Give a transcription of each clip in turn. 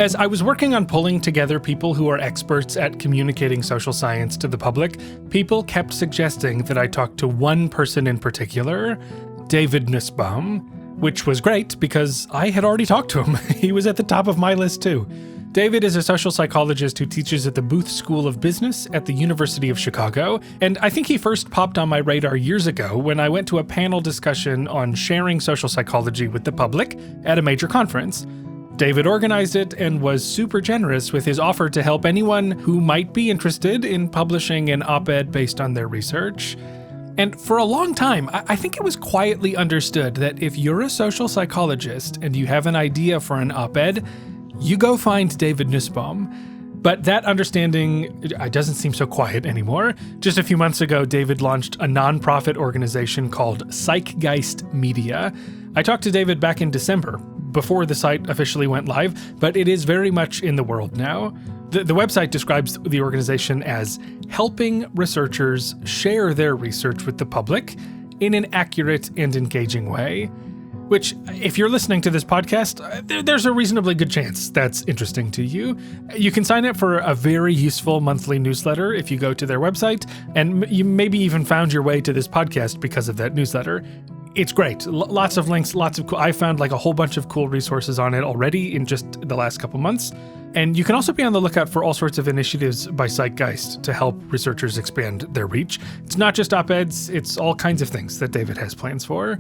As I was working on pulling together people who are experts at communicating social science to the public, people kept suggesting that I talk to one person in particular, David Nussbaum, which was great because I had already talked to him. He was at the top of my list too. David is a social psychologist who teaches at the Booth School of Business at the University of Chicago, and I think he first popped on my radar years ago when I went to a panel discussion on sharing social psychology with the public at a major conference. David organized it and was super generous with his offer to help anyone who might be interested in publishing an op-ed based on their research. And for a long time, I think it was quietly understood that if you're a social psychologist and you have an idea for an op-ed, you go find David Nussbaum. But that understanding doesn't seem so quiet anymore. Just a few months ago, David launched a nonprofit organization called Zeitgeist Media. I talked to David back in December, before the site officially went live, but it is very much in the world now. The website describes the organization as helping researchers share their research with the public in an accurate and engaging way. Which, if you're listening to this podcast, there's a reasonably good chance that's interesting to you. You can sign up for a very useful monthly newsletter if you go to their website, and you maybe even found your way to this podcast because of that newsletter. It's great. Lots of links, lots of cool. I found like a whole bunch of cool resources on it already in just the last couple months. And you can also be on the lookout for all sorts of initiatives by Zeitgeist to help researchers expand their reach. It's not just op-eds, it's all kinds of things that David has plans for.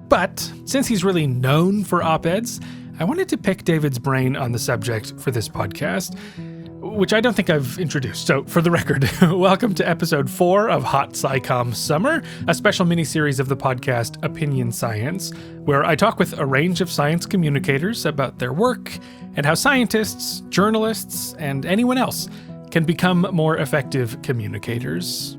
But since he's really known for op-eds, I wanted to pick David's brain on the subject for this podcast, which I don't think I've introduced. So for the record, welcome to episode 4 of Hot SciComm Summer, a special mini-series of the podcast Opinion Science, where I talk with a range of science communicators about their work and how scientists, journalists, and anyone else can become more effective communicators.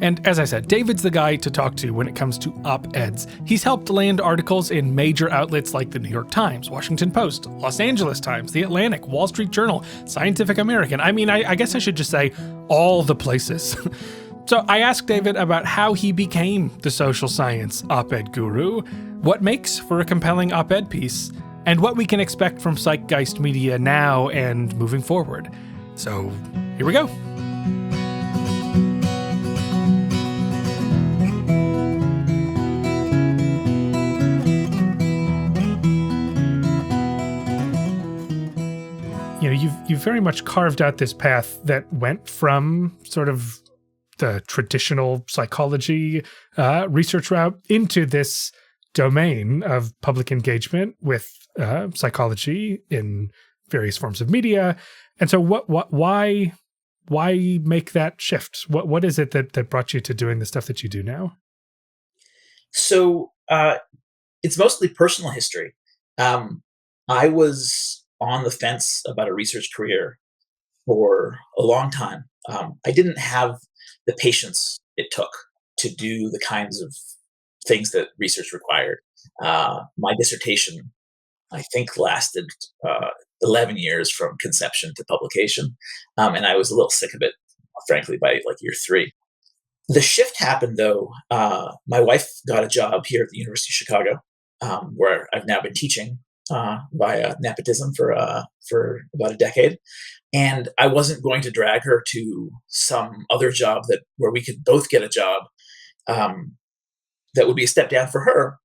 And as I said, David's the guy to talk to when it comes to op-eds. He's helped land articles in major outlets like the New York Times, Washington Post, Los Angeles Times, The Atlantic, Wall Street Journal, Scientific American. I mean, I guess I should just say all the places. So I asked David about how he became the social science op-ed guru, what makes for a compelling op-ed piece, and what we can expect from Zeitgeist Media now and moving forward. So here we go. You know, you've very much carved out this path that went from sort of the traditional psychology research route into this domain of public engagement with psychology in various forms of media. And so why make that shift? What is it that brought you to doing the stuff that you do now? So it's mostly personal history. I was on the fence about a research career for a long time. I didn't have the patience it took to do the kinds of things that research required. My dissertation, I think, lasted 11 years from conception to publication, and I was a little sick of it, frankly, by like year 3. The shift happened, though. My wife got a job here at the University of Chicago, where I've now been teaching via nepotism for about a decade, and I wasn't going to drag her to some other job where we could both get a job that would be a step down for her,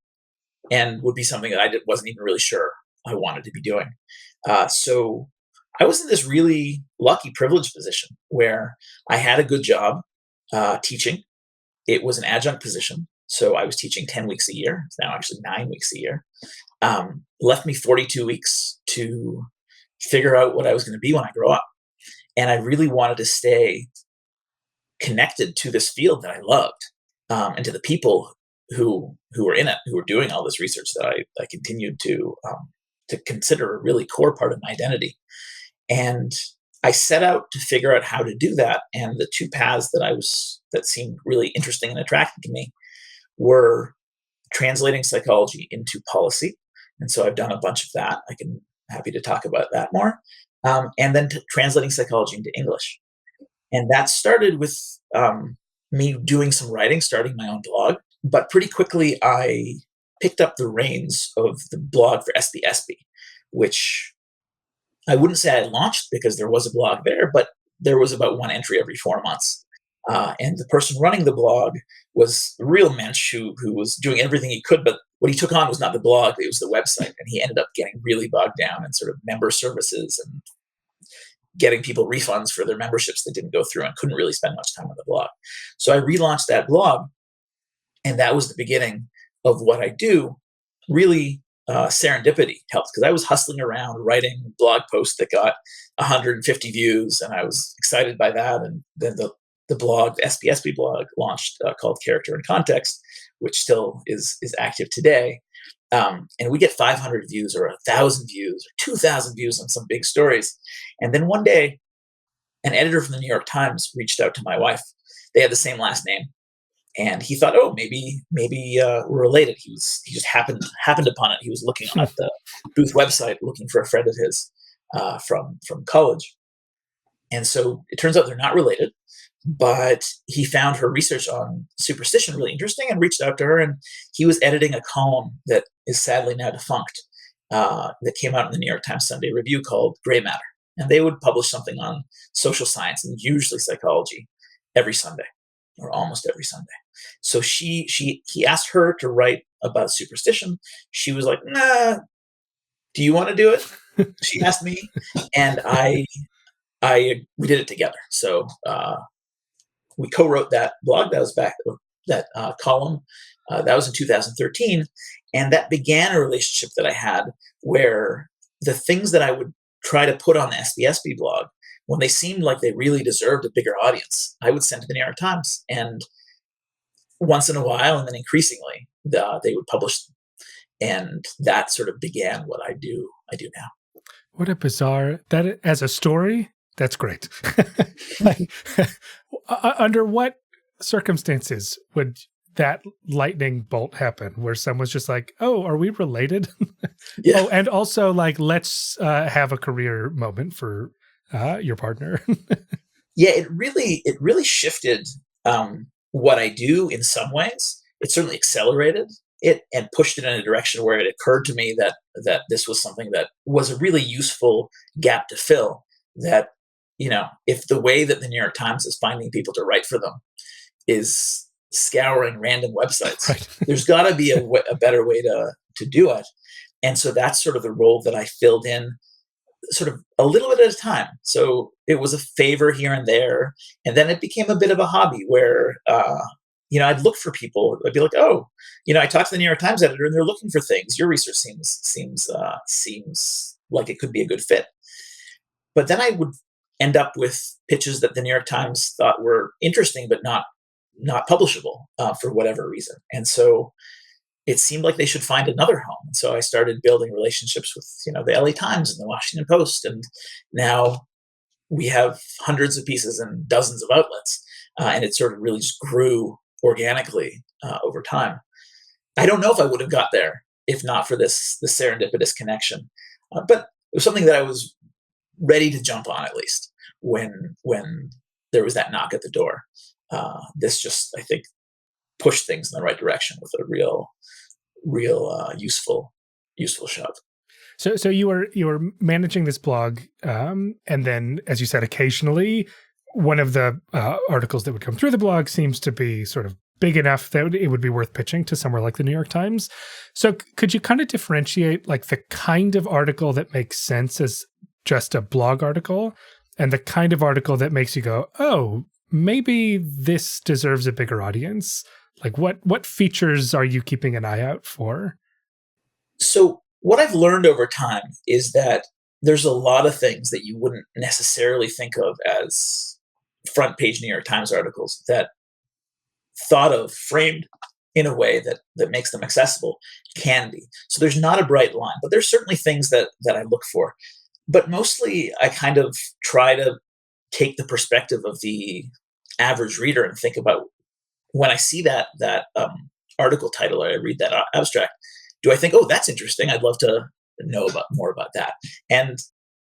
and would be something that I wasn't even really sure I wanted to be doing. So I was in this really lucky, privileged position where I had a good job teaching. It was an adjunct position, so I was teaching 10 weeks a year. It's now actually 9 weeks a year. Left me 42 weeks to figure out what I was going to be when I grow up. And I really wanted to stay connected to this field that I loved, and to the people who were in it, who were doing all this research that I continued to consider a really core part of my identity. And I set out to figure out how to do that. And the two paths that seemed really interesting and attractive to me were translating psychology into policy. And so I've done a bunch of that. Happy to talk about that more. And then translating psychology into English. And that started with me doing some writing, starting my own blog. But pretty quickly, I picked up the reins of the blog for SBSB, which I wouldn't say I launched because there was a blog there, but there was about one entry every 4 months. And the person running the blog was a real mensch who was doing everything he could, but what he took on was not the blog, it was the website. And he ended up getting really bogged down in sort of member services and getting people refunds for their memberships that didn't go through and couldn't really spend much time on the blog. So I relaunched that blog, and that was the beginning of what I do. Really, serendipity helped because I was hustling around writing blog posts that got 150 views, and I was excited by that. And then the blog, the SPSB blog, launched called Character and Context, which still is active today. And we get 500 views or 1,000 views or 2,000 views on some big stories. And then one day, an editor from the New York Times reached out to my wife. They had the same last name, and he thought, oh, maybe we're related. He just happened upon it. He was looking at the Booth website, looking for a friend of his from college, and so it turns out they're not related. But he found her research on superstition really interesting and reached out to her. And he was editing a column that is sadly now defunct that came out in the New York Times Sunday Review called Gray Matter. And they would publish something on social science and usually psychology every Sunday or almost every Sunday. So he asked her to write about superstition. She was like, nah, do you want to do it? She asked me, and we did it together. So we co-wrote that blog. That was back that column. That was in 2013, and that began a relationship that I had where the things that I would try to put on the SBSB blog, when they seemed like they really deserved a bigger audience, I would send to the New York Times, and once in a while, and then increasingly, they would publish them. And that sort of began what I do now. What a bizarre that as a story. That's great. Like, under what circumstances would that lightning bolt happen where someone's just like, oh, are we related? Yeah. Oh, and also like, let's have a career moment for your partner. Yeah, it really shifted what I do in some ways. It certainly accelerated it and pushed it in a direction where it occurred to me that this was something that was a really useful gap to fill. That, if the way that the New York Times is finding people to write for them is scouring random websites, Right. there's got to be a better way to do it. And so that's sort of the role that I filled in, sort of a little bit at a time. So it was a favor here and there, and then it became a bit of a hobby where I'd look for people. I'd be like, oh, I talked to the New York Times editor, and they're looking for things. Your research seems like it could be a good fit. But then I would end up with pitches that the New York Times thought were interesting, but not publishable for whatever reason. And so it seemed like they should find another home. And so I started building relationships with, the LA Times and the Washington Post. And now we have hundreds of pieces and dozens of outlets. And it sort of really just grew organically over time. I don't know if I would have got there if not for this serendipitous connection. But it was something that I was ready to jump on, at least when there was that knock at the door. This just, I think, pushed things in the right direction with a real useful shove. So you were managing this blog, and then, as you said, occasionally one of the articles that would come through the blog seems to be sort of big enough that it would be worth pitching to somewhere like the New York Times. So could you kind of differentiate like the kind of article that makes sense as just a blog article and the kind of article that makes you go, oh, maybe this deserves a bigger audience? Like what features are you keeping an eye out for? So what I've learned over time is that there's a lot of things that you wouldn't necessarily think of as front page New York Times articles that, thought of, framed in a way that makes them accessible, can be. So there's not a bright line, but there's certainly things that I look for. But mostly I kind of try to take the perspective of the average reader and think about, when I see that article title or I read that abstract, do I think, oh, that's interesting, I'd love to know more about that? And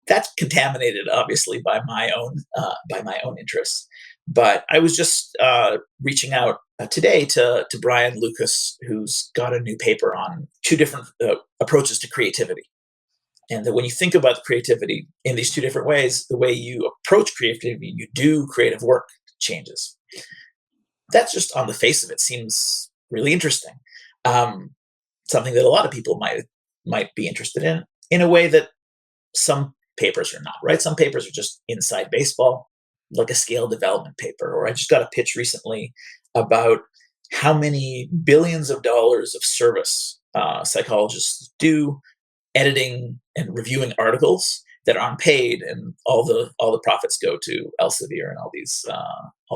that's contaminated, obviously, by my own interests. But I was just reaching out today to Brian Lucas, who's got a new paper on two different approaches to creativity. And that when you think about creativity in these two different ways, the way you approach creativity, you do creative work changes. That's just on the face of it seems really interesting. Um, Something that a lot of people might be interested in a way that some papers are not, right? Some papers are just inside baseball, like a scale development paper. Or I just got a pitch recently about how many billions of dollars of service psychologists do editing and reviewing articles that are unpaid, and all the profits go to Elsevier and all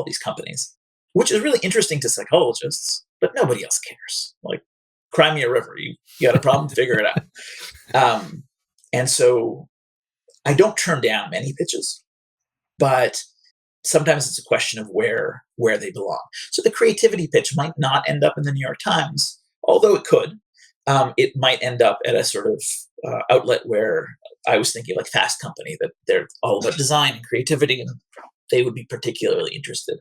these companies, which is really interesting to psychologists, but nobody else cares. Like, cry me a river. You got a problem, figure it out. And so I don't turn down many pitches, but sometimes it's a question of where they belong. So the creativity pitch might not end up in the New York Times, although it could. It might end up at a sort of outlet where I was thinking like Fast Company, that they're all about design and creativity, and they would be particularly interested.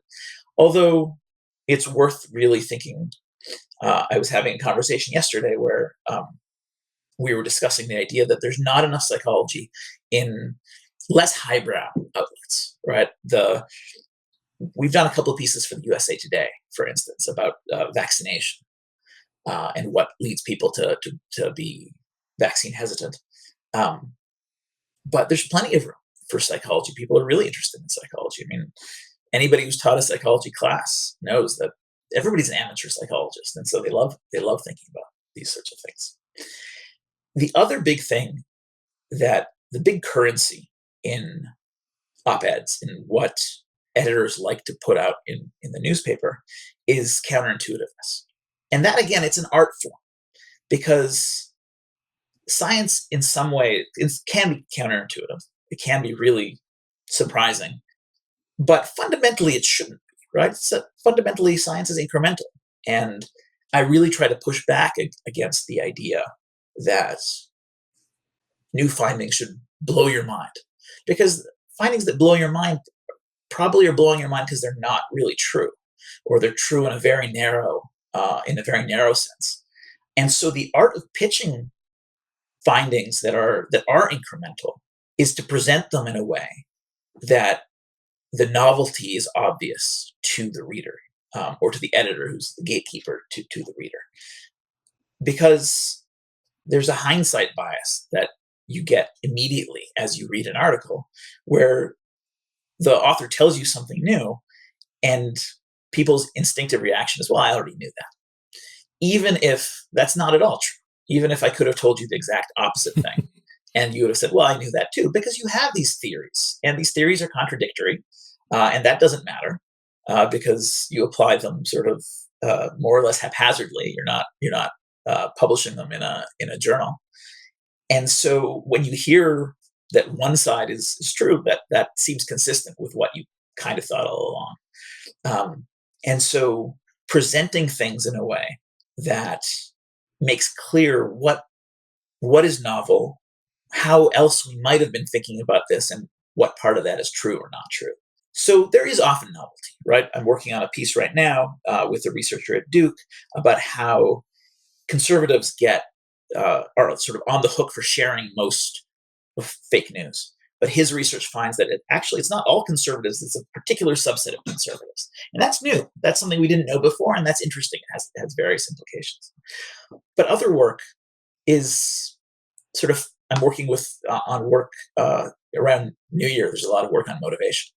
Although it's worth really thinking. I was having a conversation yesterday where we were discussing the idea that there's not enough psychology in less highbrow outlets, right? We've done a couple of pieces for the USA Today, for instance, about vaccination and what leads people to be vaccine hesitant. Um, but there's plenty of room for psychology. People are really interested in psychology. I mean, anybody who's taught a psychology class knows that everybody's an amateur psychologist, and so they love thinking about these sorts of things. The other big thing, that the big currency in op-eds, in what editors like to put out in the newspaper, is counterintuitiveness. And that, again, it's an art form, because science in some way can be counterintuitive. It can be really surprising, but fundamentally it shouldn't be, right? Fundamentally, science is incremental. And I really try to push back against the idea that new findings should blow your mind, because findings that blow your mind probably are blowing your mind because they're not really true, or they're true in a very narrow sense. And so the art of pitching findings that are incremental is to present them in a way that the novelty is obvious to the reader, or to the editor, who's the gatekeeper to the reader. Because there's a hindsight bias that you get immediately as you read an article, where the author tells you something new, and people's instinctive reaction is, well, I already knew that. Even if that's not at all true. Even if I could have told you the exact opposite thing, and you would have said, well, I knew that too, because you have these theories, and these theories are contradictory, and that doesn't matter, because you apply them sort of more or less haphazardly. You're not publishing them in a journal. And so when you hear that one side is true, that seems consistent with what you kind of thought all along. And so presenting things in a way that makes clear what is novel, how else we might have been thinking about this, and what part of that is true or not true. So there is often novelty, right? I'm working on a piece right now with a researcher at Duke about how conservatives are sort of on the hook for sharing most of fake news. But his research finds that it's not all conservatives, it's a particular subset of conservatives. And that's new. That's something we didn't know before, and that's interesting. It has various implications. But other work is sort of, I'm working on work around New Year. There's a lot of work on motivation.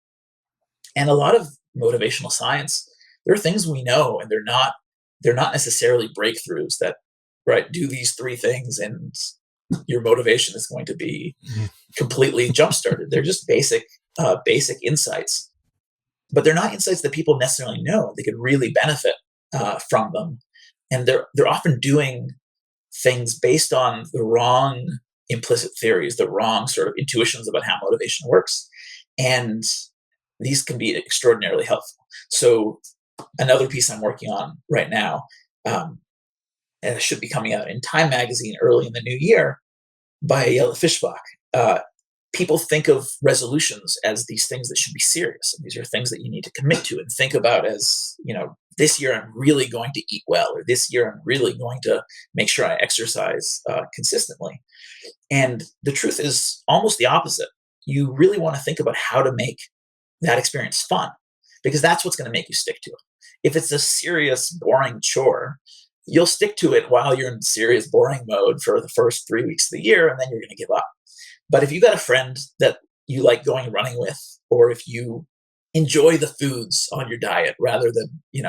And a lot of motivational science, there are things we know, and they're not necessarily breakthroughs that, right, do these three things and your motivation is going to be completely jump-started. They're just basic insights, but they're not insights that people necessarily know. They could really benefit from them, and they're often doing things based on the wrong implicit theories, the wrong sort of intuitions about how motivation works, and these can be extraordinarily helpful. So another piece I'm working on right now, and it should be coming out in Time magazine early in the new year, by Jelle Fischbach. People think of resolutions as these things that should be serious, and these are things that you need to commit to and think about as, this year I'm really going to eat well, or this year I'm really going to make sure I exercise consistently. And the truth is almost the opposite. You really want to think about how to make that experience fun, because that's what's going to make you stick to it. If it's a serious, boring chore, you'll stick to it while you're in serious, boring mode for the first 3 weeks of the year, and then you're going to give up. But if you got a friend that you like going running with, or if you enjoy the foods on your diet rather than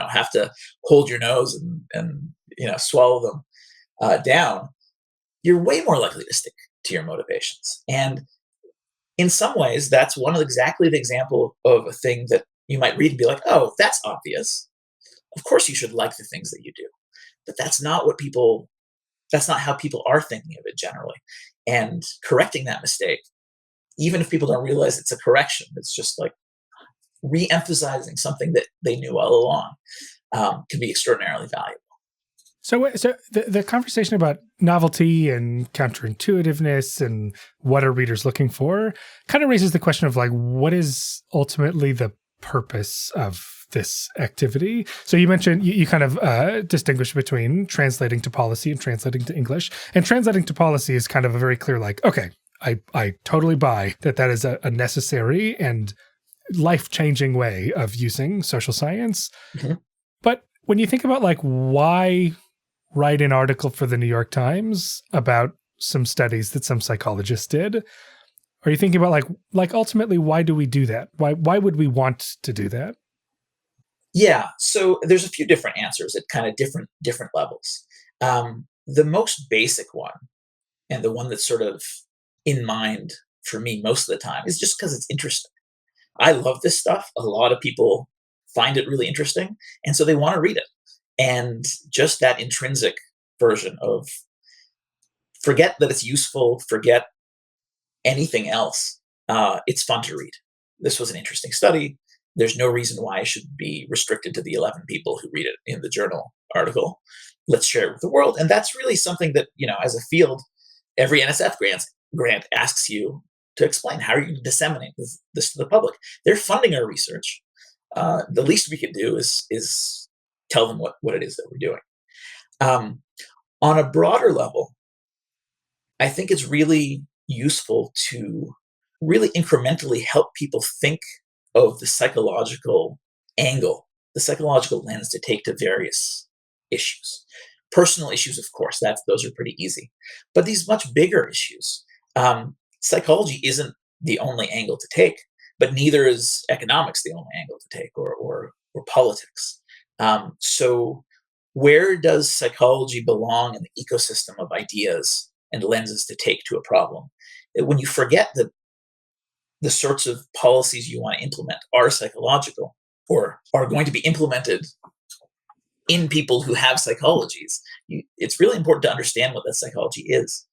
have to hold your nose and swallow them down, you're way more likely to stick to your motivations. And in some ways, that's one of exactly the example of a thing that you might read and be like, oh, that's obvious. Of course you should like the things that you do. But that's not how people are thinking of it generally. And correcting that mistake, even if people don't realize it's a correction, it's just like re-emphasizing something that they knew all along, can be extraordinarily valuable. So the conversation about novelty and counterintuitiveness and what are readers looking for kind of raises the question of like, what is ultimately the purpose of this activity? So you mentioned you kind of distinguish between translating to policy and translating to English. And translating to policy is kind of a very clear, like, okay, I totally buy that is a necessary and life-changing way of using social science. Mm-hmm. But when you think about like why write an article for the New York Times about some studies that some psychologists did, are you thinking about like ultimately why do we do that? Why would we want to do that? Yeah, so there's a few different answers at kind of different levels. The most basic one, and the one that's sort of in mind for me most of the time, is just because it's interesting. I love this stuff. A lot of people find it really interesting, and so they want to read it. And just that intrinsic version of forget that it's useful, forget anything else. It's fun to read. This was an interesting study. There's no reason why I should be restricted to the 11 people who read it in the journal article. Let's share it with the world. And that's really something that, as a field, every NSF grant asks you to explain. How are you going to disseminate this to the public? They're funding our research. The least we can do is tell them what it is that we're doing. On a broader level, I think it's really useful to really incrementally help people think of the psychological angle, the psychological lens to take to various issues. Personal issues, of course, those are pretty easy. But these much bigger issues, psychology isn't the only angle to take, but neither is economics the only angle to take, or politics. So where does psychology belong in the ecosystem of ideas and lenses to take to a problem? When you forget that the sorts of policies you want to implement are psychological or are going to be implemented in people who have psychologies, it's really important to understand what that psychology is.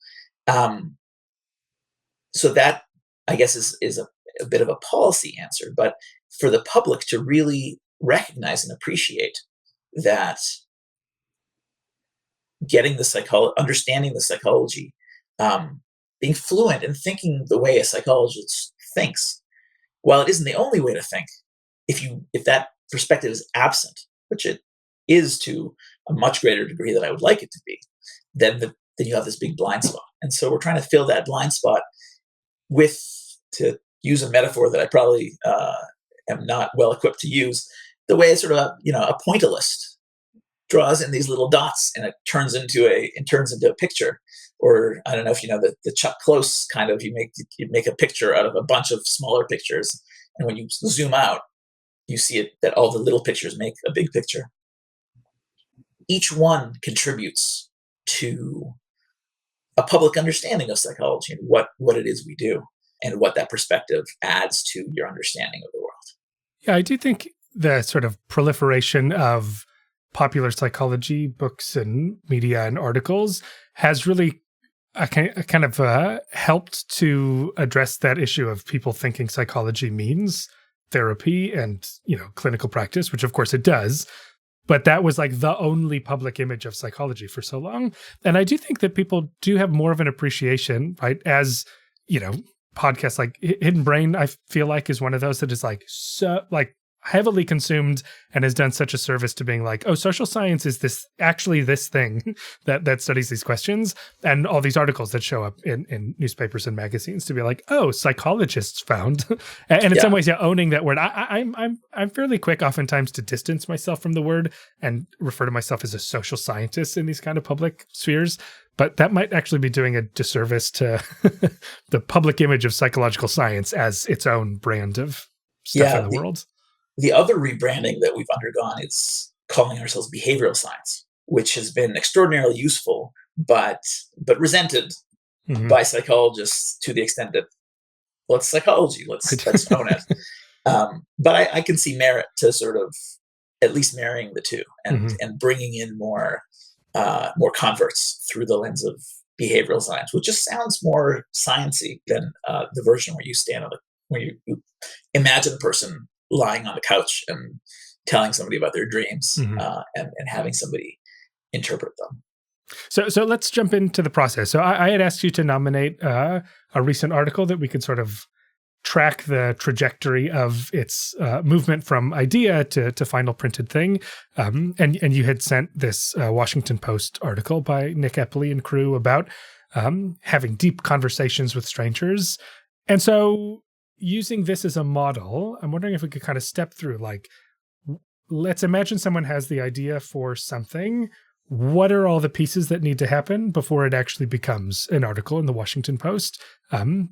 So that, I guess, is a bit of a policy answer. But for the public to really recognize and appreciate that understanding the psychology, being fluent and thinking the way a psychologist thinks, while it isn't the only way to think, if that perspective is absent, which it is to a much greater degree than I would like it to be, then you have this big blind spot. And so we're trying to fill that blind spot with, to use a metaphor that I probably am not well equipped to use, the way sort of a pointillist draws in these little dots and it turns into a picture. Or I don't know if you know the Chuck Close kind of, you make a picture out of a bunch of smaller pictures, and when you zoom out, you see it that all the little pictures make a big picture. Each one contributes to a public understanding of psychology and what it is we do, and what that perspective adds to your understanding of the world. Yeah, I do think the sort of proliferation of popular psychology books and media and articles has really kind of helped to address that issue of people thinking psychology means therapy and, clinical practice, which of course it does. But that was like the only public image of psychology for so long. And I do think that people do have more of an appreciation, right? As, podcasts like Hidden Brain, I feel like is one of those that is like, so like heavily consumed and has done such a service to being like, oh, social science is this thing that studies these questions, and all these articles that show up in newspapers and magazines to be like, oh, psychologists found. And in some ways, owning that word. I'm fairly quick oftentimes to distance myself from the word and refer to myself as a social scientist in these kind of public spheres. But that might actually be doing a disservice to the public image of psychological science as its own brand of stuff in the world. The other rebranding that we've undergone is calling ourselves behavioral science, which has been extraordinarily useful, but resented by psychologists to the extent that, well, it's psychology, let's own it. But I can see merit to sort of at least marrying the two and bringing in more converts through the lens of behavioral science, which just sounds more sciencey than the version where you stand where you imagine a person lying on a couch and telling somebody about their dreams and having somebody interpret them. So let's jump into the process. So I had asked you to nominate a recent article that we could sort of track the trajectory of its movement from idea to final printed thing. And you had sent this Washington Post article by Nick Epley and crew about having deep conversations with strangers. And so using this as a model, I'm wondering if we could kind of step through, like, let's imagine someone has the idea for something. What are all the pieces that need to happen before it actually becomes an article in the Washington Post? And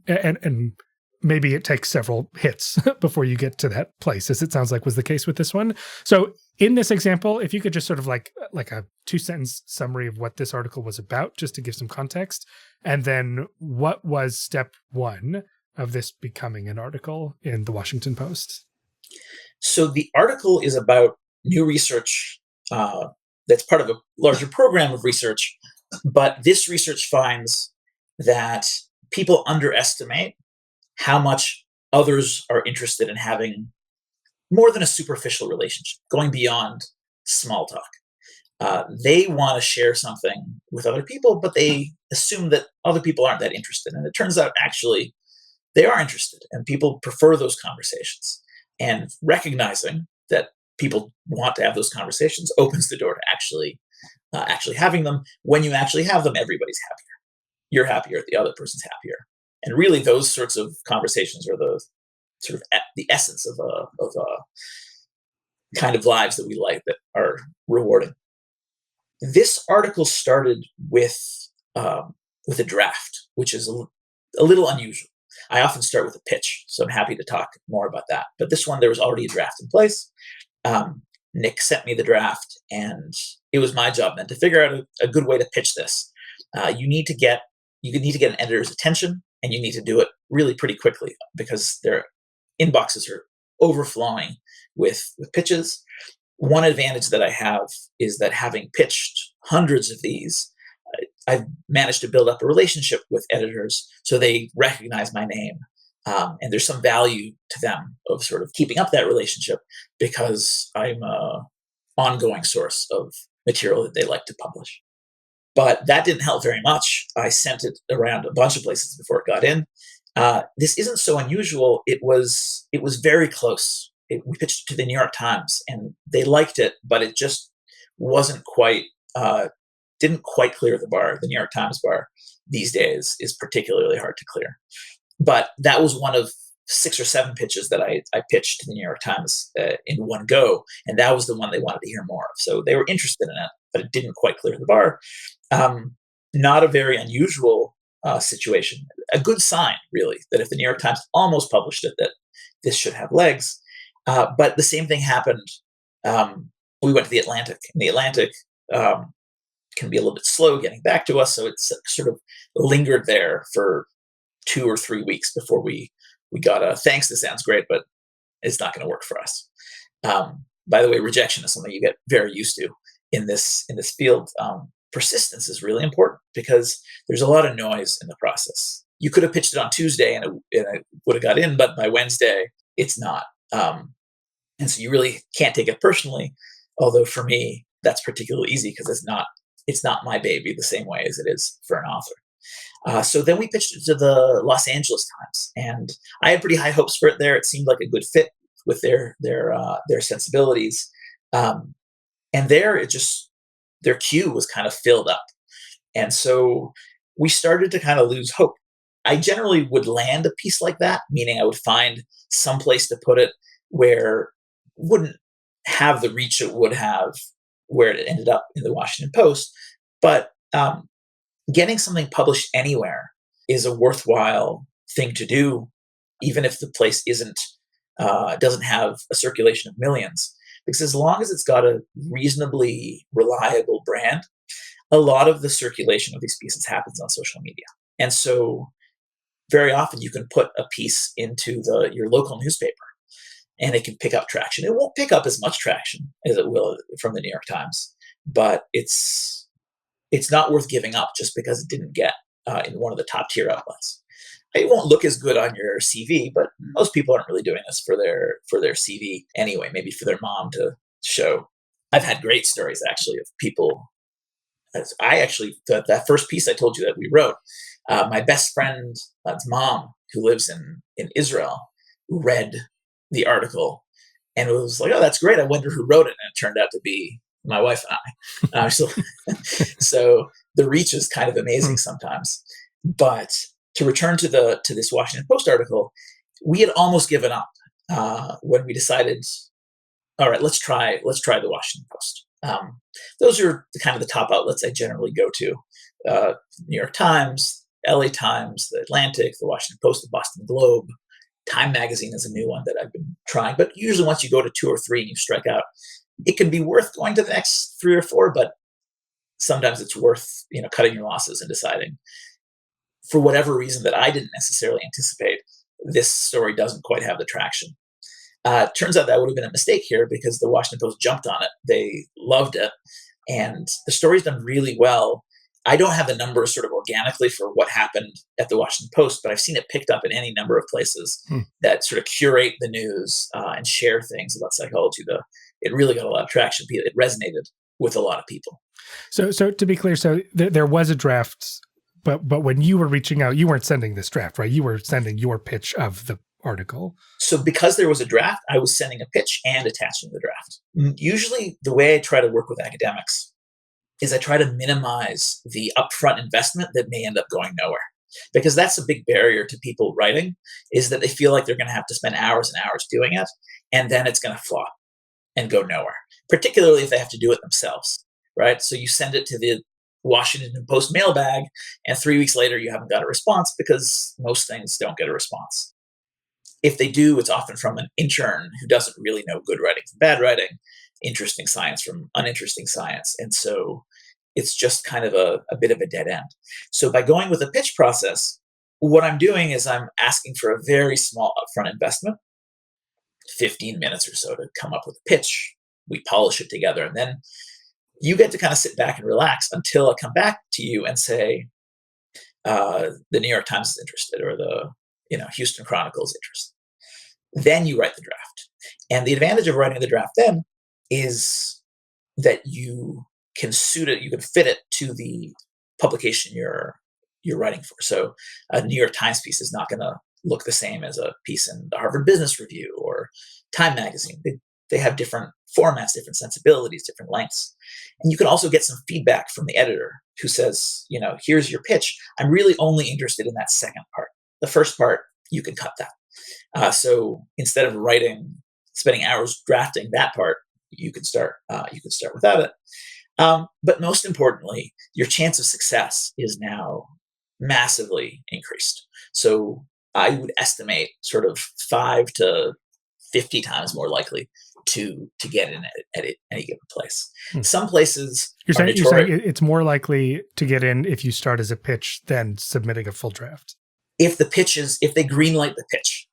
maybe it takes several hits before you get to that place, as it sounds like was the case with this one. So in this example, if you could just sort of like a 2-sentence summary of what this article was about, just to give some context, and then what was step one of this becoming an article in the Washington Post? So the article is about new research that's part of a larger program of research, but this research finds that people underestimate how much others are interested in having more than a superficial relationship, going beyond small talk. They want to share something with other people, but they assume that other people aren't that interested. And it turns out actually they are interested, and people prefer those conversations. And recognizing that people want to have those conversations opens the door to actually having them. When you actually have them, everybody's happier. You're happier, the other person's happier. And really, those sorts of conversations are the sort of the essence of a kind of lives that we like, that are rewarding. This article started with a draft, which is a little unusual. I often start with a pitch, so I'm happy to talk more about that. But this one, there was already a draft in place. Nick sent me the draft, and it was my job then to figure out a good way to pitch this. You need to get an editor's attention, and you need to do it really pretty quickly because their inboxes are overflowing with pitches. One advantage that I have is that, having pitched hundreds of these, I've managed to build up a relationship with editors, so they recognize my name. And there's some value to them of sort of keeping up that relationship, because I'm an ongoing source of material that they like to publish. But that didn't help very much. I sent it around a bunch of places before it got in. This isn't so unusual. It was very close. We pitched it to the New York Times, and they liked it, but it just wasn't quite, didn't quite clear the bar. The New York Times bar these days is particularly hard to clear. But that was one of 6 or 7 pitches that I pitched to the New York Times in one go, and that was the one they wanted to hear more of. So they were interested in it, but it didn't quite clear the bar. Not a very unusual situation. A good sign, really, that if the New York Times almost published it, that this should have legs. But the same thing happened. We went to the Atlantic, and the Atlantic can be a little bit slow getting back to us, so it's sort of lingered there for 2 or 3 weeks before we got a thanks, this sounds great, but it's not going to work for us. By the way, rejection is something you get very used to in this field. Persistence is really important because there's a lot of noise in the process. You could have pitched it on Tuesday and it would have got in, but by Wednesday it's not. And so you really can't take it personally. Although for me, that's particularly easy because it's not my baby the same way as it is for an author. So then we pitched it to the Los Angeles Times, and I had pretty high hopes for it there. It seemed like a good fit with their sensibilities. And their queue was kind of filled up. And so we started to kind of lose hope. I generally would land a piece like that, meaning I would find some place to put it where it wouldn't have the reach it would have where it ended up in the Washington Post. But getting something published anywhere is a worthwhile thing to do, even if the place doesn't have a circulation of millions. Because as long as it's got a reasonably reliable brand, a lot of the circulation of these pieces happens on social media. And so very often you can put a piece into your local newspaper and it can pick up traction. It won't pick up as much traction as it will from the New York Times, but it's not worth giving up just because it didn't get in one of the top tier outlets. It won't look as good on your CV, but most people aren't really doing this for their CV anyway, maybe for their mom to show. I've had great stories actually of people. That first piece I told you that we wrote, my best friend's mom, who lives in Israel, read the article and was like, "Oh, that's great. I wonder who wrote it." And it turned out to be my wife and I. So the reach is kind of amazing sometimes. But to return to this Washington Post article, we had almost given up when we decided, all right, let's try the Washington Post. Those are kind of the top outlets I generally go to: New York Times, LA Times, the Atlantic, the Washington Post, the Boston Globe. Time Magazine is a new one that I've been trying. But usually once you go to 2 or 3 and you strike out, it can be worth going to the next 3 or 4, but sometimes it's worth cutting your losses and deciding, for whatever reason that I didn't necessarily anticipate, this story doesn't quite have the traction. Turns out that would have been a mistake here because the Washington Post jumped on it. They loved it. And the story's done really well. I don't have the numbers sort of organically for what happened at the Washington Post, but I've seen it picked up in any number of places that sort of curate the news and share things about psychology. It really got a lot of traction. It resonated with a lot of people. So to be clear, there was a draft, but when you were reaching out, you weren't sending this draft, right? You were sending your pitch of the article. So because there was a draft, I was sending a pitch and attaching the draft. Usually the way I try to work with academics is I try to minimize the upfront investment that may end up going nowhere. Because that's a big barrier to people writing, is that they feel like they're going to have to spend hours and hours doing it, and then it's going to flop and go nowhere, particularly if they have to do it themselves, right? So you send it to the Washington Post mailbag, and 3 weeks later you haven't got a response because most things don't get a response. If they do, it's often from an intern who doesn't really know good writing from bad writing, interesting science from uninteresting science. And so it's just kind of a bit of a dead end. So by going with a pitch process, what I'm doing is I'm asking for a very small upfront investment, 15 minutes or so to come up with a pitch. We polish it together, and then you get to kind of sit back and relax until I come back to you and say, the New York Times is interested, or the Houston Chronicle is interested. Then you write the draft. And the advantage of writing the draft then is that you can suit it, you can fit it to the publication you're writing for. So a New York Times piece is not going to look the same as a piece in the Harvard Business Review or Time Magazine. They have different formats, different sensibilities, different lengths. And you can also get some feedback from the editor who says, here's your pitch. I'm really only interested in that second part. The first part, you can cut that. So instead of spending hours drafting that part, you can start without it. But most importantly, your chance of success is now massively increased. So I would estimate sort of 5 to 50 times more likely to get in at any given place. Some places you're saying it's more likely to get in if you start as a pitch than submitting a full draft. If they greenlight the pitch.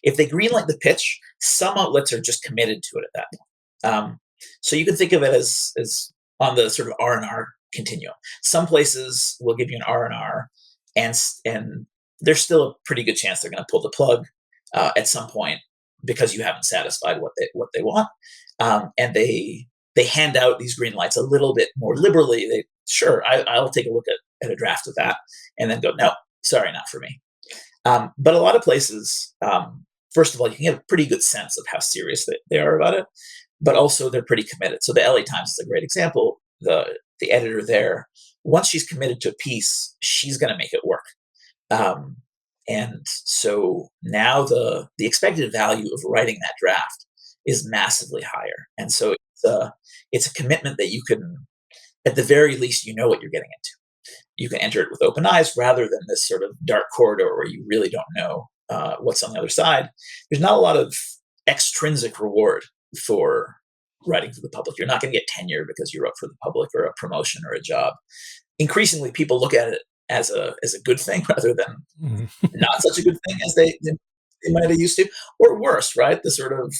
If they greenlight the pitch, some outlets are just committed to it at that point. So you can think of it as on the sort of R&R continuum. Some places will give you an R&R, and there's still a pretty good chance they're going to pull the plug at some point because you haven't satisfied what they want, and they hand out these green lights a little bit more liberally. I'll take a look at a draft of that, and then go, no, sorry, not for me. But a lot of places, first of all, you can get a pretty good sense of how serious they are about it, but also they're pretty committed. So the LA Times is a great example. The editor there, once she's committed to a piece, she's going to make it work. Um, and so now the expected value of writing that draft is massively higher. And so it's a commitment that you can, at the very least, you know what you're getting into. You can enter it with open eyes rather than this sort of dark corridor where you really don't know what's on the other side. There's not a lot of extrinsic reward for writing for the public. You're not going to get tenure because you wrote for the public or a promotion or a job. Increasingly, people look at it as a good thing rather than Mhm. not such a good thing as they might have used to, or worse, right? The sort of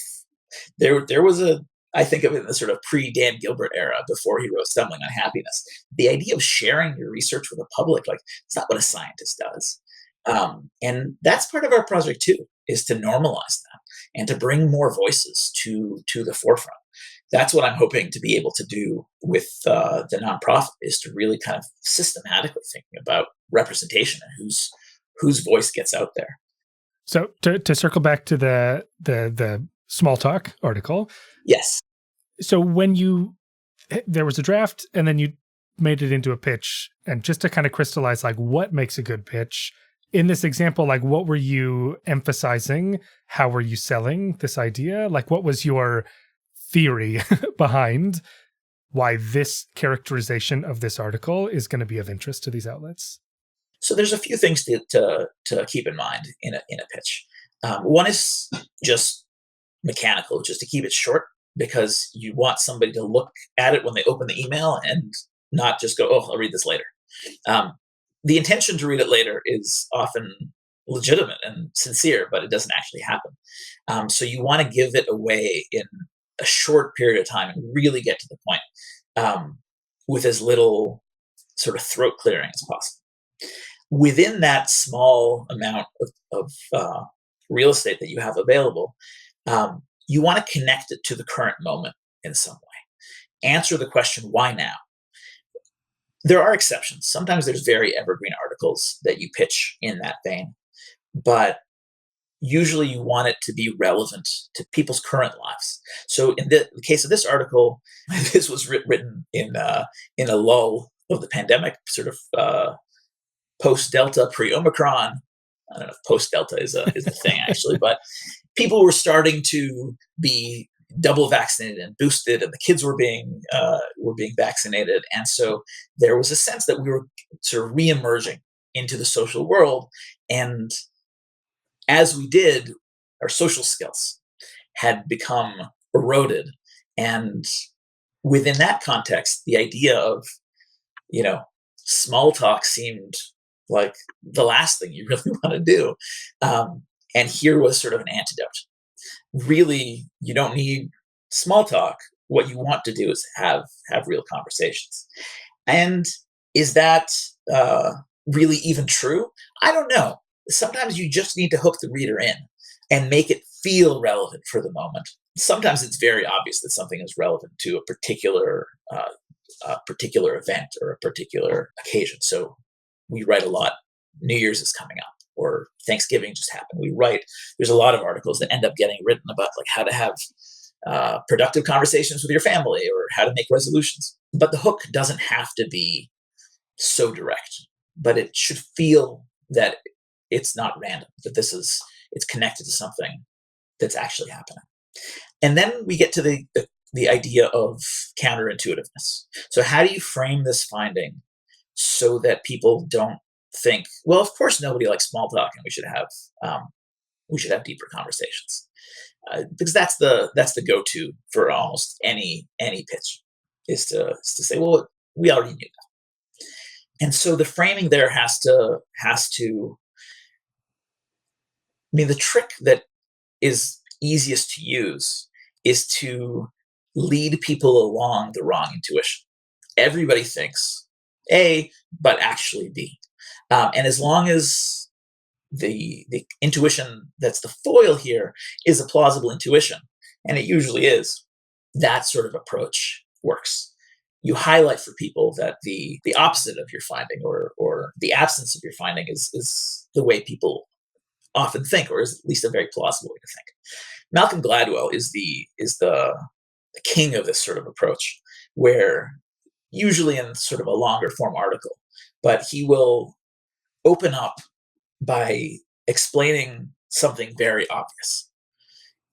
there was a, I think of it in the sort of pre-Dan Gilbert era before he wrote Stumbling on Happiness. The idea of sharing your research with the public, like it's not what a scientist does. And that's part of our project too, is to normalize that and to bring more voices to the forefront. That's what I'm hoping to be able to do with the nonprofit, is to really kind of systematically thinking about representation and whose voice gets out there. So to circle back to the small talk article, Yes. so when there was a draft and then you made it into a pitch, and just to kind of crystallize like what makes a good pitch in this example, like what were you emphasizing? How were you selling this idea? Like what was your theory behind why this characterization of this article is going to be of interest to these outlets? So there's a few things to keep in mind in a pitch. One is just mechanical, just to keep it short, because you want somebody to look at it when they open the email and not just go, "Oh, I'll read this later." Um, the intention to read it later is often legitimate and sincere, but it doesn't actually happen. So you want to give it away in a short period of time and really get to the point, with as little sort of throat clearing as possible. Within that small amount of real estate that you have available, you want to connect it to the current moment in some way. Answer the question, why now? There are exceptions. Sometimes there's very evergreen articles that you pitch in that vein, but usually you want it to be relevant to people's current lives. So in the case of this article, this was written in a lull of the pandemic, sort of post Delta, pre Omicron. I don't know if post Delta is a thing actually, but people were starting to be double vaccinated and boosted, and the kids were being vaccinated, and so there was a sense that we were sort of reemerging into the social world, and as we did, our social skills had become eroded, and within that context, the idea of you know small talk seemed like the last thing you really want to do, and here was sort of an antidote. Really, you don't need small talk. What you want to do is have real conversations. And is that really even true? I don't know. Sometimes you just need to hook the reader in and make it feel relevant for the moment. Sometimes it's very obvious that something is relevant to a particular event or a particular occasion. So we write a lot. New Year's is coming up, or Thanksgiving just happened. There's a lot of articles that end up getting written about like how to have productive conversations with your family or how to make resolutions. But the hook doesn't have to be so direct, but it should feel that it's not random, that it's connected to something that's actually happening. And then we get to the idea of counterintuitiveness. So how do you frame this finding so that people don't think, well, of course nobody likes small talk, and we should have deeper conversations, because that's the go-to for almost any pitch, is to say, well, we already knew that. And so the framing there has to. I mean, the trick that is easiest to use is to lead people along the wrong intuition. Everybody thinks A, but actually B. And as long as the intuition that's the foil here is a plausible intuition, and it usually is, that sort of approach works. You highlight for people that the opposite of your finding, or the absence of your finding, is the way people often think, or is at least a very plausible way to think. Malcolm Gladwell is the king of this sort of approach, where usually in sort of a longer form article, but he will open up by explaining something very obvious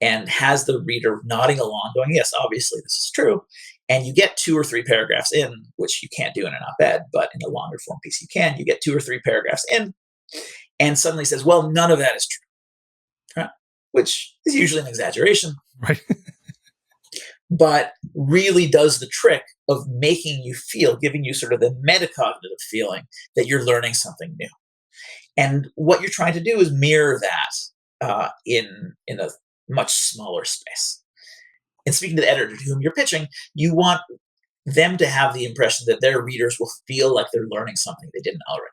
and has the reader nodding along, going, yes, obviously this is true. And you get 2 or 3 paragraphs in, which you can't do in an op-ed, but in a longer form piece you can. You get 2 or 3 paragraphs in, and suddenly says, well, none of that is true, right? Which is usually an exaggeration, Right. but really does the trick of making you feel, giving you sort of the metacognitive feeling that you're learning something new. And what you're trying to do is mirror that in a much smaller space. And speaking to the editor to whom you're pitching, you want them to have the impression that their readers will feel like they're learning something they didn't already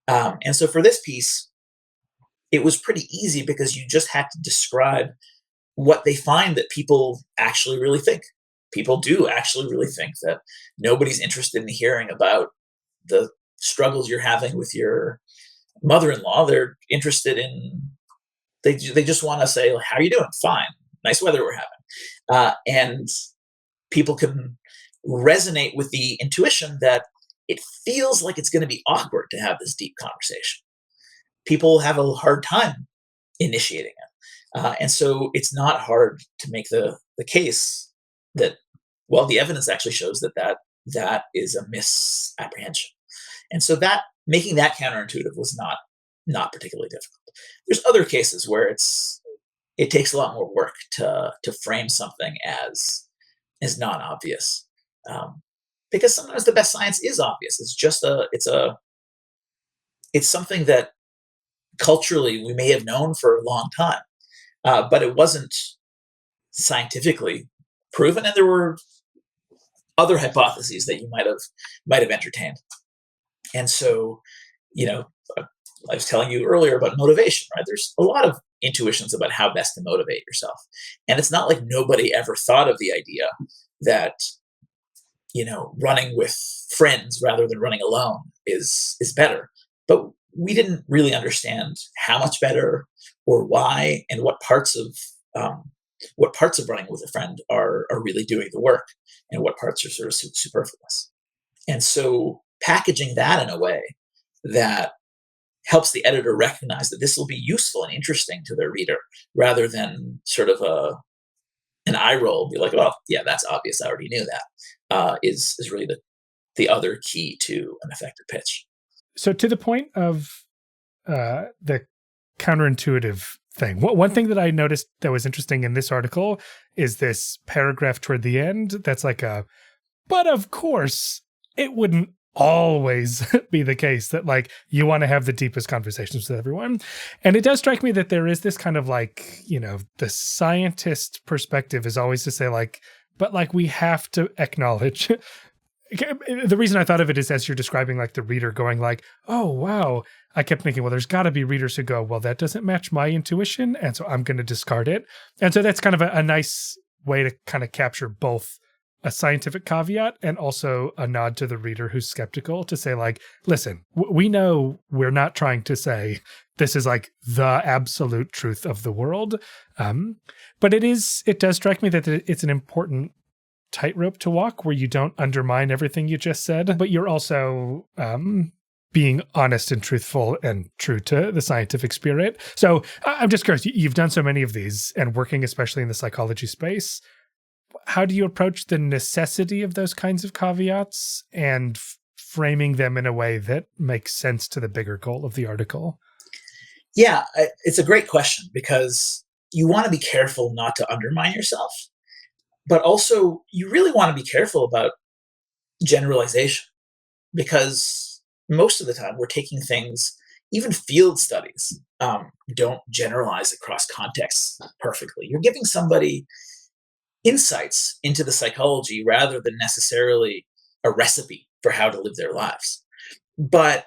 know. And so for this piece, it was pretty easy because you just had to describe what they find that people actually really think. People do actually really think that nobody's interested in hearing about the struggles you're having with your mother-in-law. They're interested in, they just want to say, how are you doing? Fine. Nice weather we're having. And people can resonate with the intuition that it feels like it's going to be awkward to have this deep conversation. People have a hard time initiating it. And so it's not hard to make the case that, well, the evidence actually shows that is a misapprehension. And so that making that counterintuitive was not particularly difficult. There's other cases where it takes a lot more work to frame something as non-obvious, because sometimes the best science is obvious. It's something that culturally we may have known for a long time, but it wasn't scientifically proven, and there were other hypotheses that you might have entertained. And so, I was telling you earlier about motivation, right? There's a lot of intuitions about how best to motivate yourself. And it's not like nobody ever thought of the idea that, running with friends rather than running alone is better. But we didn't really understand how much better or why, and what parts of running with a friend are really doing the work, and what parts are sort of superfluous. And so packaging that in a way that helps the editor recognize that this will be useful and interesting to their reader, rather than sort of an eye roll, be like, well, yeah, that's obvious, I already knew that, is really the other key to an effective pitch. So to the point of the counterintuitive thing, one thing that I noticed that was interesting in this article is this paragraph toward the end that's like but of course it wouldn't always be the case that you want to have the deepest conversations with everyone. And it does strike me that there is this kind of the scientist perspective is always to say but we have to acknowledge. The reason I thought of it is as you're describing the reader going oh, wow. I kept thinking, well, there's got to be readers who go, well, that doesn't match my intuition, and so I'm going to discard it. And so that's kind of a nice way to kind of capture both a scientific caveat and also a nod to the reader who's skeptical to say listen, we know we're not trying to say this is the absolute truth of the world. But it does strike me that it's an important tightrope to walk where you don't undermine everything you just said, but you're also being honest and truthful and true to the scientific spirit. So I'm just curious, you've done so many of these and working especially in the psychology space. How do you approach the necessity of those kinds of caveats and framing them in a way that makes sense to the bigger goal of the article? Yeah, it's a great question, because you want to be careful not to undermine yourself, but also you really want to be careful about generalization, because most of the time we're taking things, even field studies don't generalize across contexts perfectly. You're giving somebody insights into the psychology rather than necessarily a recipe for how to live their lives. But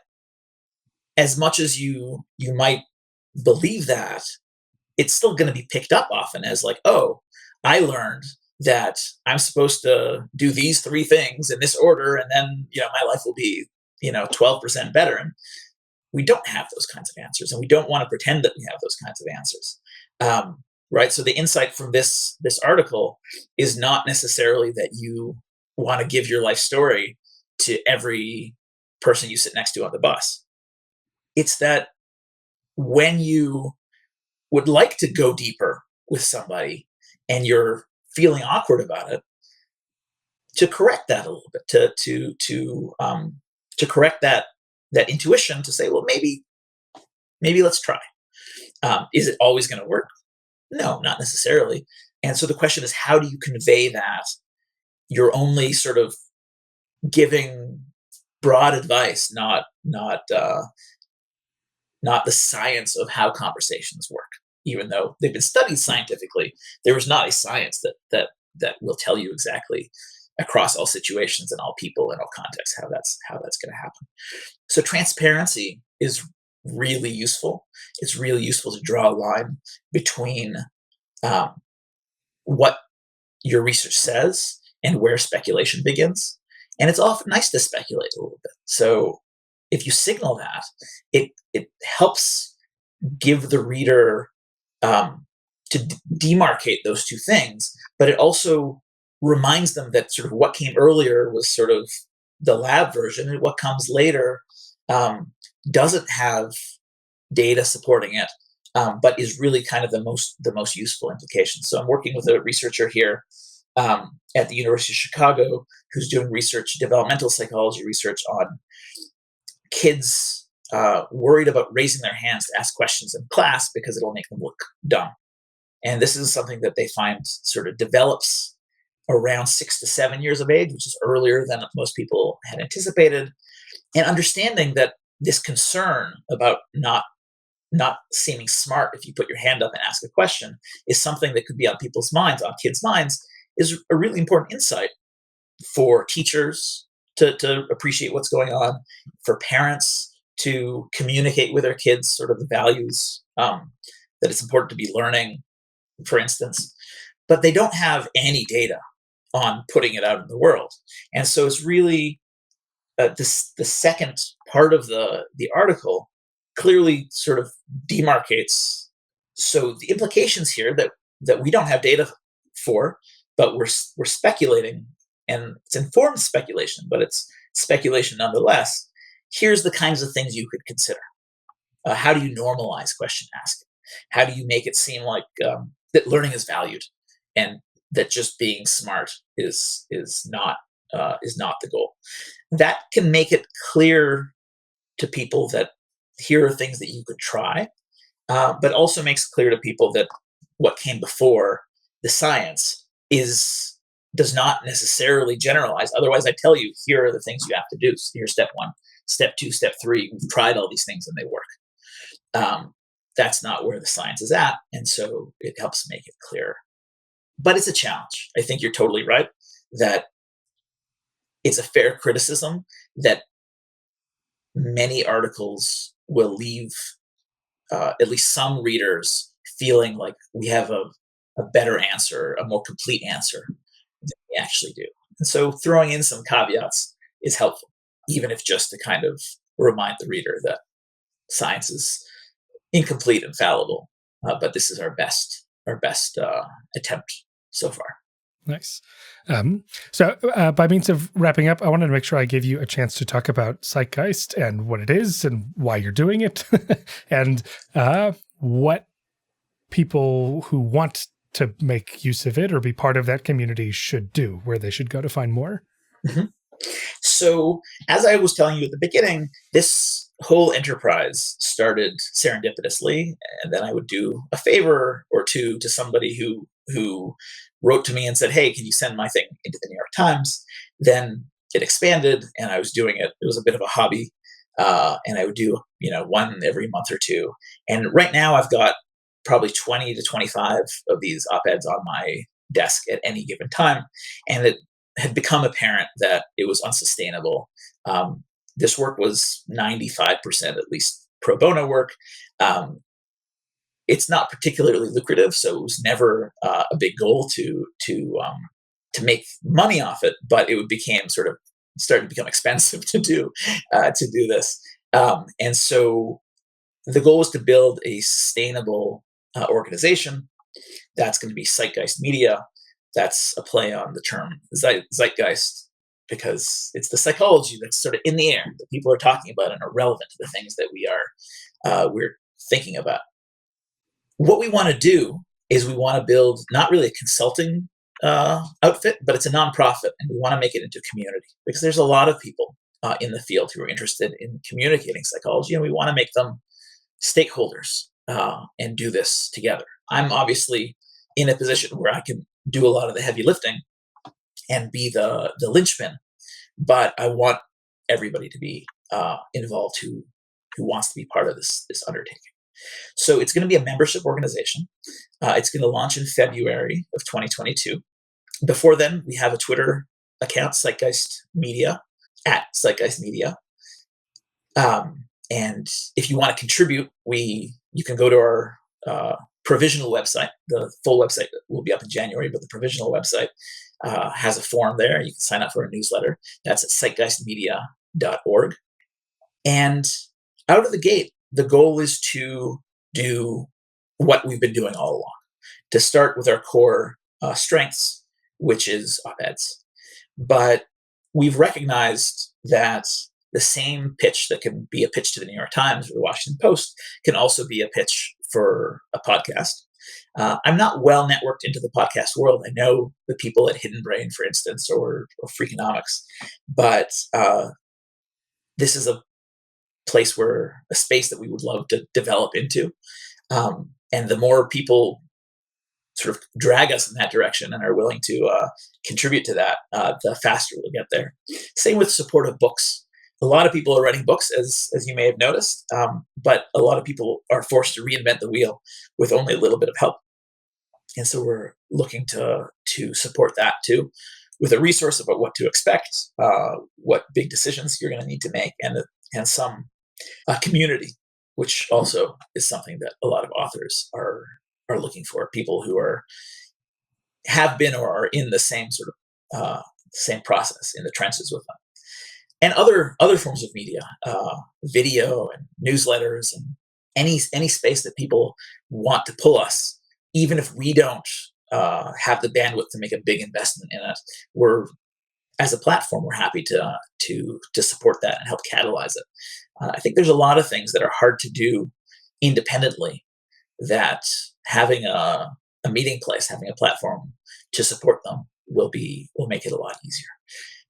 as much as you might believe that, it's still going to be picked up often as oh, I learned that I'm supposed to do these 3 things in this order, and then my life will be 12% better. And we don't have those kinds of answers, and we don't want to pretend that we have those kinds of answers. Right. So the insight from this article is not necessarily that you want to give your life story to every person you sit next to on the bus. It's that when you would like to go deeper with somebody and you're feeling awkward about it, to correct that a little bit, to correct that intuition, to say, well, maybe let's try. Is it always going to work? No, not necessarily. And so the question is, how do you convey that you're only sort of giving broad advice, not the science of how conversations work. Even though they've been studied scientifically, there is not a science that will tell you exactly across all situations and all people and all contexts how that's going to happen. So transparency is really useful. It's really useful to draw a line between um, what your research says and where speculation begins. And it's often nice to speculate a little bit. So if you signal that, it helps give the reader to demarcate those two things, but it also reminds them that sort of what came earlier was sort of the lab version, and what comes later um, doesn't have data supporting it, but is really kind of the most useful implication. So I'm working with a researcher here at the University of Chicago who's doing research, developmental psychology research on kids worried about raising their hands to ask questions in class because it'll make them look dumb. And this is something that they find sort of develops around 6 to 7 years of age, which is earlier than most people had anticipated. And understanding that this concern about not seeming smart if you put your hand up and ask a question is something that could be on people's minds, on kids' minds, is a really important insight for teachers to appreciate what's going on, for parents to communicate with their kids sort of the values that it's important to be learning, for instance. But they don't have any data on putting it out in the world. And so it's really the second part of the article clearly sort of demarcates. So the implications here that we don't have data for, but we're speculating, and it's informed speculation, but it's speculation nonetheless. Here's the kinds of things you could consider. How do you normalize question asking? How do you make it seem like that learning is valued, and that just being smart is not the goal? That can make it clear to people that here are things that you could try, but also makes clear to people that what came before, the science, does not necessarily generalize. Otherwise, I tell you, here are the things you have to do. So here's step one, step two, step three. We've tried all these things and they work. That's not where the science is at, and so it helps make it clearer. But it's a challenge. I think you're totally right that it's a fair criticism that many articles will leave at least some readers feeling like we have a better answer, a more complete answer than we actually do. And so throwing in some caveats is helpful, even if just to kind of remind the reader that science is incomplete and fallible, but this is our best attempt so far. Nice. So by means of wrapping up, I wanted to make sure I gave you a chance to talk about Zeitgeist and what it is and why you're doing it and what people who want to make use of it or be part of that community should do, where they should go to find more. Mm-hmm. So, as I was telling you at the beginning, this whole enterprise started serendipitously, and then I would do a favor or two to somebody who wrote to me and said, "Hey, can you send my thing into the New York Times?" Then it expanded, and I was doing it. It was a bit of a hobby, and I would do one every month or two. And right now, I've got probably 20 to 25 of these op-eds on my desk at any given time, and it had become apparent that it was unsustainable. This work was 95% at least pro bono work. It's not particularly lucrative, so it was never a big goal to make money off it. But it became sort of started to become expensive to do this. And so the goal is to build a sustainable organization that's going to be Zeitgeist Media. That's a play on the term zeitgeist because it's the psychology that's sort of in the air that people are talking about and are relevant to the things that we're thinking about. What we want to do is we want to build not really a consulting outfit, but it's a nonprofit, and we want to make it into a community because there's a lot of people in the field who are interested in communicating psychology, and we want to make them stakeholders and do this together. I'm obviously in a position where I can do a lot of the heavy lifting and be the linchpin, but I want everybody to be involved who wants to be part of this undertaking. So it's going to be a membership organization. It's going to launch in February of 2022. Before then, we have a Twitter account, Zeitgeist Media, at Zeitgeist Media. And if you want to contribute, you can go to our provisional website. The full website will be up in January, but the provisional website has a form there. You can sign up for a newsletter. That's at zeitgeistmedia.org. And out of the gate, the goal is to do what we've been doing all along, to start with our core strengths, which is op-eds. But we've recognized that the same pitch that can be a pitch to the New York Times or the Washington Post can also be a pitch for a podcast. I'm not well networked into the podcast world. I know the people at Hidden Brain, for instance, or Freakonomics, but this is a space that we would love to develop into. And the more people sort of drag us in that direction and are willing to contribute to that, the faster we'll get there. Same with supportive books. A lot of people are writing books, as you may have noticed, but a lot of people are forced to reinvent the wheel with only a little bit of help. And so we're looking to support that too, with a resource about what to expect, what big decisions you're going to need to make, and some community, which also is something that a lot of authors are looking for. People who have been or are in the same sort of same process in the trenches with them. And other forms of media, video and newsletters, and any space that people want to pull us, even if we don't have the bandwidth to make a big investment in it. As a platform, we're happy to support that and help catalyze it. I think there's a lot of things that are hard to do independently that having a meeting place, having a platform to support them will make it a lot easier.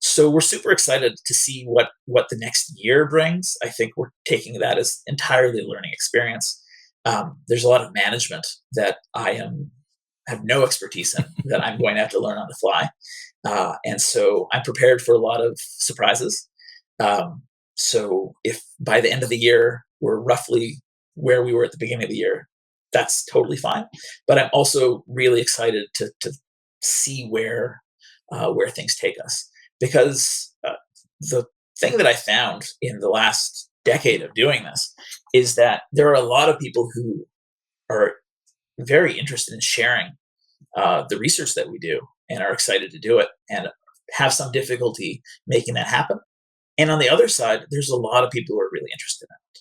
So we're super excited to see what the next year brings. I think we're taking that as entirely a learning experience. There's a lot of management that I have no expertise in that I'm going to have to learn on the fly. And so I'm prepared for a lot of surprises. So if by the end of the year, we're roughly where we were at the beginning of the year, that's totally fine. But I'm also really excited to see where things take us. Because the thing that I found in the last decade of doing this is that there are a lot of people who are very interested in sharing the research that we do and are excited to do it and have some difficulty making that happen. And on the other side, there's a lot of people who are really interested in it.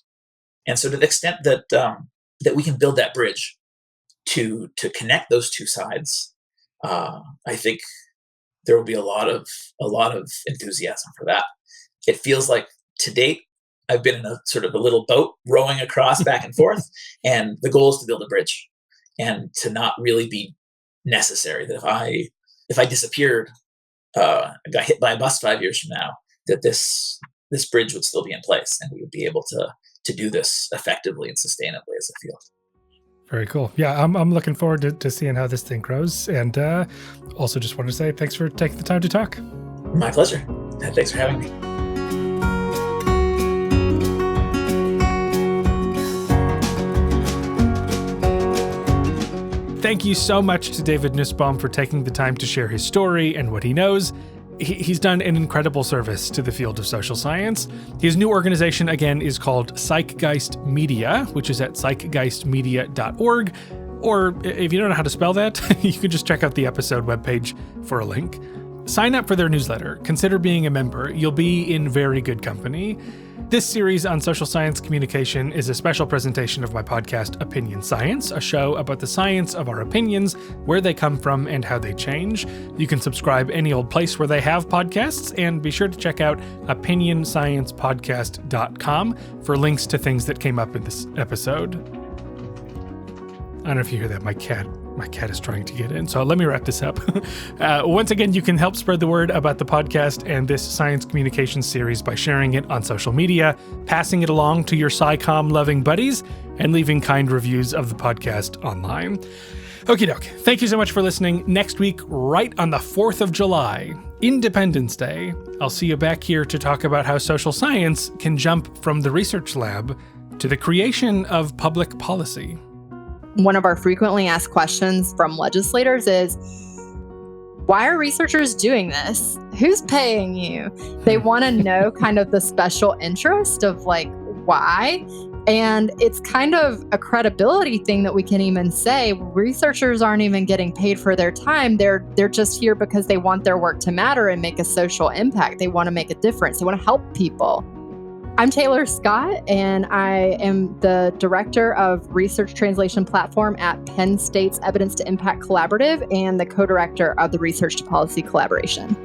And so to the extent that that we can build that bridge to connect those two sides, I think there will be a lot of enthusiasm for that. It feels like to date, I've been in a sort of a little boat rowing across back and forth, and the goal is to build a bridge and to not really be necessary. That if I disappeared, got hit by a bus 5 years from now, that this bridge would still be in place, and we would be able to do this effectively and sustainably as a field. Very cool. Yeah, I'm looking forward to seeing how this thing grows. And also just want to say thanks for taking the time to talk. My pleasure. Thanks for having me. Thank you so much to David Nussbaum for taking the time to share his story and what he knows. He's done an incredible service to the field of social science. His new organization, again, is called Zeitgeist Media, which is at zeitgeistmedia.org. Or if you don't know how to spell that, you can just check out the episode webpage for a link. Sign up for their newsletter. Consider being a member. You'll be in very good company. This series on social science communication is a special presentation of my podcast, Opinion Science, a show about the science of our opinions, where they come from, and how they change. You can subscribe any old place where they have podcasts, and be sure to check out opinionsciencepodcast.com for links to things that came up in this episode. I don't know if you hear that. My cat is trying to get in, so let me wrap this up. Once again, you can help spread the word about the podcast and this science communication series by sharing it on social media, passing it along to your SciComm loving buddies, and leaving kind reviews of the podcast online. Okie doke. Thank you so much for listening. Next week, right on the 4th of July, Independence Day, I'll see you back here to talk about how social science can jump from the research lab to the creation of public policy. One of our frequently asked questions from legislators is, why are researchers doing this? Who's paying you? They want to know kind of the special interest of why. And it's kind of a credibility thing that we can even say researchers aren't even getting paid for their time. They're just here because they want their work to matter and make a social impact. They want to make a difference. They want to help people. I'm Taylor Scott, and I am the Director of Research Translation Platform at Penn State's Evidence to Impact Collaborative and the co-director of the Research to Policy Collaboration.